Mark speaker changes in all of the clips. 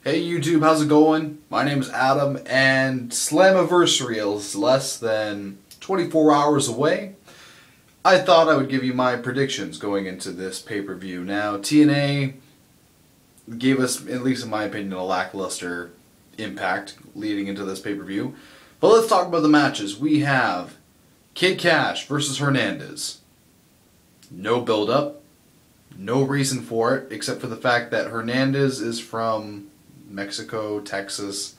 Speaker 1: Hey YouTube, how's it going? My name is Adam, and Slammiversary is less than 24 hours away. I thought I would give you my predictions going into this pay-per-view. Now, TNA gave us, at least in my opinion, a lackluster impact leading into this pay-per-view. But let's talk about the matches. We have Kid Cash versus Hernandez. No build-up. No reason for it, except for the fact that Hernandez is from Mexico, Texas,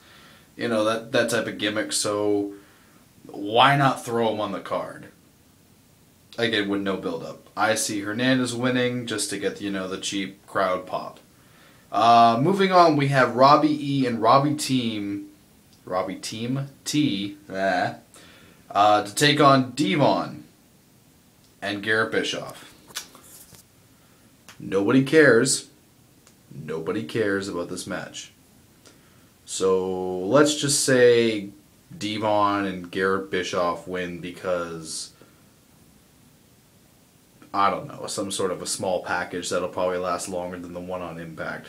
Speaker 1: you know, that type of gimmick, so why not throw him on the card? Again, with no build-up. I see Hernandez winning just to get, the cheap crowd pop. Moving on, we have Robbie E and Robbie Team T, to take on Devon and Garrett Bischoff. Nobody cares. Nobody cares about this match. So let's just say Devon and Garrett Bischoff win because, I don't know, some sort of a small package that'll probably last longer than the one on Impact.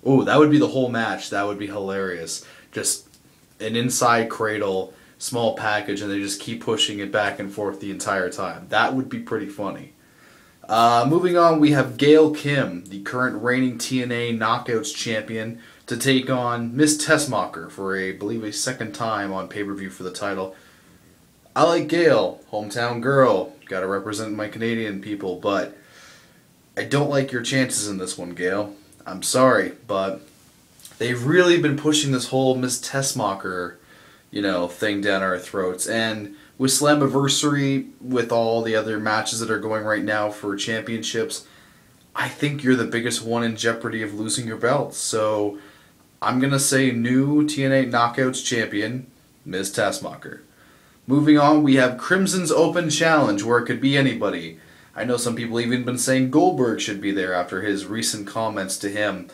Speaker 1: Oh, that would be the whole match. That would be hilarious. Just an inside cradle, small package, and they just keep pushing it back and forth the entire time. That would be pretty funny. Moving on, we have Gail Kim, the current reigning TNA Knockouts champion, to take on Miss Tessmacher for I believe a second time on pay-per-view for the title. I like Gail, hometown girl, gotta represent my Canadian people, but I don't like your chances in this one, Gail. I'm sorry, but they've really been pushing this whole Miss Tessmacher, thing down our throats, and with Slammiversary, with all the other matches that are going right now for championships, I think you're the biggest one in jeopardy of losing your belt. So I'm going to say new TNA Knockouts champion, Ms. Tessmacher. Moving on, we have Crimson's Open Challenge, where it could be anybody. I know some people even been saying Goldberg should be there after his recent comments to him.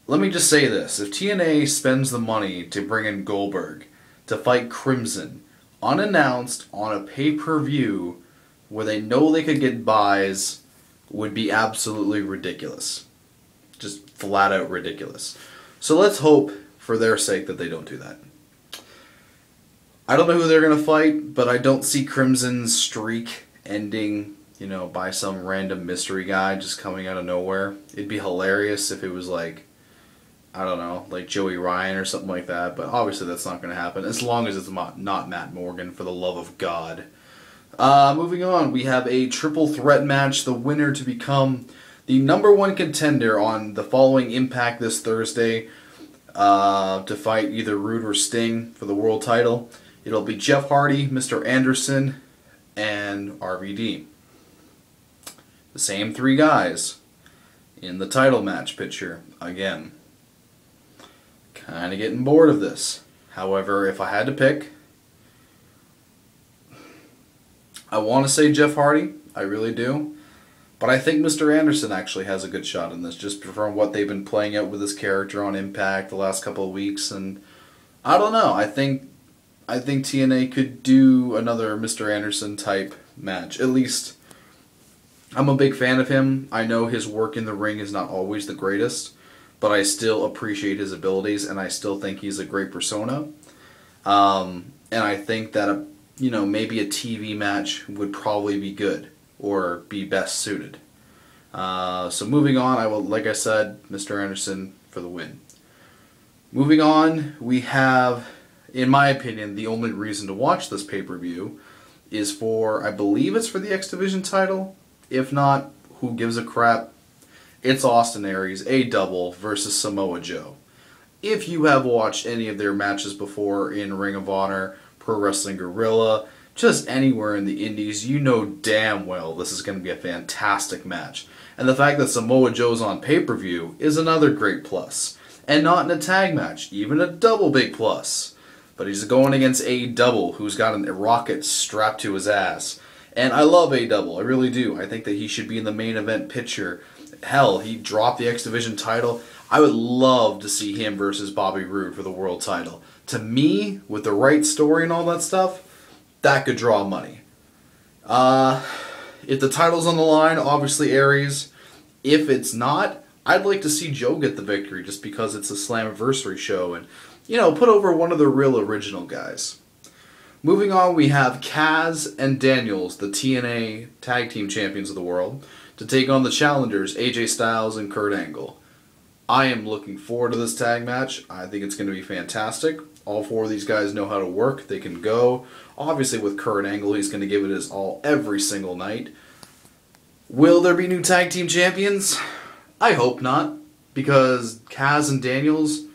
Speaker 1: Let me just say this. If TNA spends the money to bring in Goldberg to fight Crimson, unannounced on a pay-per-view where they know they could get buys, would be absolutely ridiculous. Just flat out ridiculous. So let's hope for their sake that they don't do that. I don't know who they're going to fight, but I don't see Crimson's streak ending, by some random mystery guy just coming out of nowhere. It'd be hilarious if it was like, I don't know, like Joey Ryan or something like that, but obviously that's not going to happen, as long as it's not Matt Morgan, for the love of God. Moving on, we have a triple threat match, the winner to become the #1 contender on the following Impact this Thursday, to fight either Rude or Sting for the world title. It'll be Jeff Hardy, Mr. Anderson, and RVD. The same three guys in the title match picture again. Kind of getting bored of this. However, if I had to pick, I want to say Jeff Hardy. I really do. But I think Mr. Anderson actually has a good shot in this, just from what they've been playing out with his character on Impact the last couple of weeks. And I don't know. I think TNA could do another Mr. Anderson type match. At least, I'm a big fan of him. I know his work in the ring is not always the greatest, but I still appreciate his abilities, and I still think he's a great persona. And I think that, maybe a TV match would probably be good, or be best suited. So moving on, like I said, Mr. Anderson for the win. Moving on, we have, in my opinion, the only reason to watch this pay-per-view is for, I believe it's for the X Division title. If not, who gives a crap? It's Austin Aries, a double, versus Samoa Joe. If you have watched any of their matches before in Ring of Honor, Pro Wrestling Guerrilla, just anywhere in the indies, you know damn well this is going to be a fantastic match. And the fact that Samoa Joe's on pay-per-view is another great plus. And not in a tag match, even a double big plus. But he's going against a double who's got a rocket strapped to his ass. And I love a double, I really do. I think that he should be in the main event picture. Hell, he dropped the X Division title. I would love to see him versus Bobby Roode for the world title. To me, with the right story and all that stuff, that could draw money. If the title's on the line, obviously Aries. If it's not, I'd like to see Joe get the victory just because it's a Slammiversary show and, put over one of the real original guys. Moving on, we have Kaz and Daniels, the TNA Tag Team Champions of the world, to take on the challengers, AJ Styles and Kurt Angle. I am looking forward to this tag match. I think it's going to be fantastic. All four of these guys know how to work. They can go. Obviously, with Kurt Angle, he's going to give it his all every single night. Will there be new tag team champions? I hope not, because Kaz and Daniels,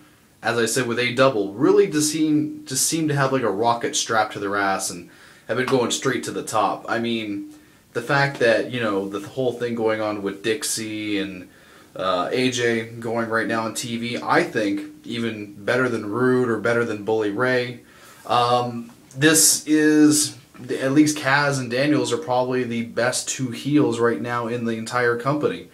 Speaker 1: as I said with A-Double, really just seem to have like a rocket strapped to their ass and have been going straight to the top. I mean, the fact that, the whole thing going on with Dixie and AJ going right now on TV, I think even better than Rude or better than Bully Ray. This is, at least Kaz and Daniels are probably the best two heels right now in the entire company.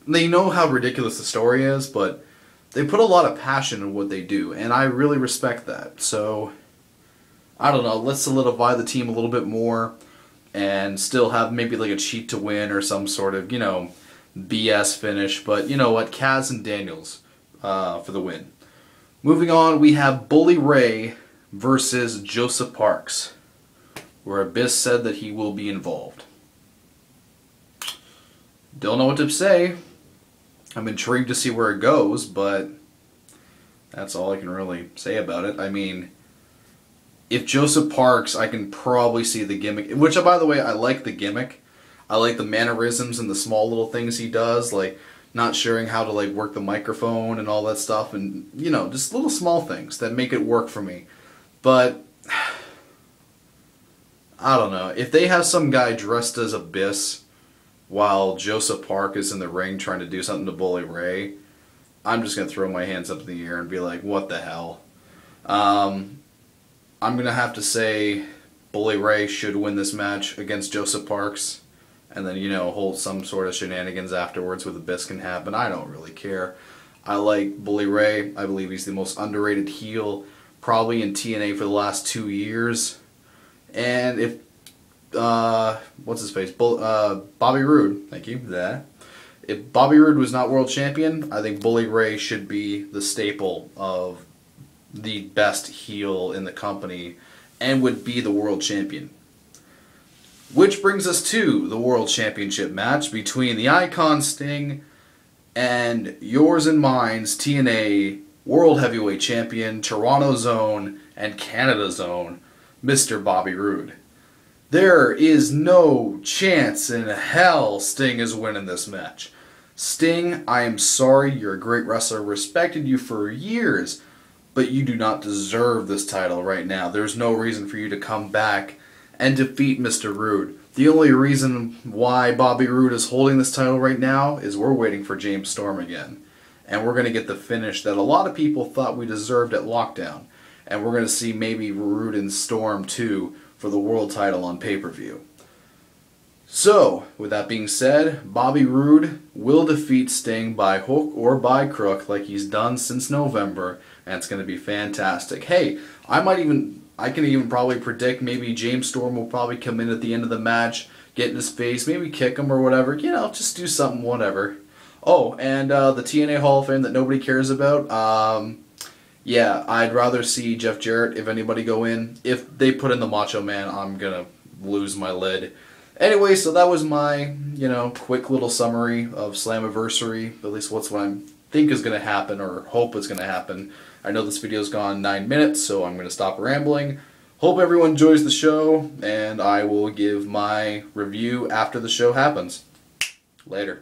Speaker 1: They know how ridiculous the story is, but they put a lot of passion in what they do, and I really respect that. So, I don't know, let's solidify the team a little bit more and still have maybe like a cheat to win or some sort of, BS finish. But you know what, Kaz and Daniels for the win. Moving on, we have Bully Ray versus Joseph Parks, where Abyss said that he will be involved. Don't know what to say. I'm intrigued to see where it goes, but that's all I can really say about it. I mean, if Joseph Parks, I can probably see the gimmick, which, by the way, I like the gimmick. I like the mannerisms and the small little things he does, like not sharing how to like work the microphone and all that stuff, and just little small things that make it work for me. But I don't know, if they have some guy dressed as Abyss while Joseph Park is in the ring trying to do something to Bully Ray, I'm just going to throw my hands up in the air and be like, what the hell? I'm going to have to say Bully Ray should win this match against Joseph Parks, and then, hold some sort of shenanigans afterwards with Abyss can happen. I don't really care. I like Bully Ray. I believe he's the most underrated heel probably in TNA for the last 2 years. And if what's his face? Bobby Roode. Thank you. That. If Bobby Roode was not world champion, I think Bully Ray should be the staple of the best heel in the company and would be the world champion. Which brings us to the World Championship match between the Icon Sting and yours and mine's TNA World Heavyweight Champion, Toronto Zone, and Canada Zone, Mr. Bobby Roode. There is no chance in hell Sting is winning this match. Sting, I am sorry, you're a great wrestler, respected you for years, but you do not deserve this title right now. There's no reason for you to come back and defeat Mr. Roode. The only reason why Bobby Roode is holding this title right now is we're waiting for James Storm again. And we're going to get the finish that a lot of people thought we deserved at Lockdown. And we're going to see maybe Roode and Storm too for the world title on pay-per-view. So, with that being said, Bobby Roode will defeat Sting by hook or by crook like he's done since November, and it's going to be fantastic. Hey, I can even probably predict maybe James Storm will probably come in at the end of the match, get in his face, maybe kick him or whatever, just do something, whatever. Oh, and the TNA Hall of Fame that nobody cares about, yeah, I'd rather see Jeff Jarrett, if anybody, go in. If they put in the Macho Man, I'm going to lose my lid. Anyway, so that was my, quick little summary of Slammiversary. At least what's what I think is going to happen, or hope is going to happen. I know this video's gone 9 minutes, so I'm going to stop rambling. Hope everyone enjoys the show, and I will give my review after the show happens. Later.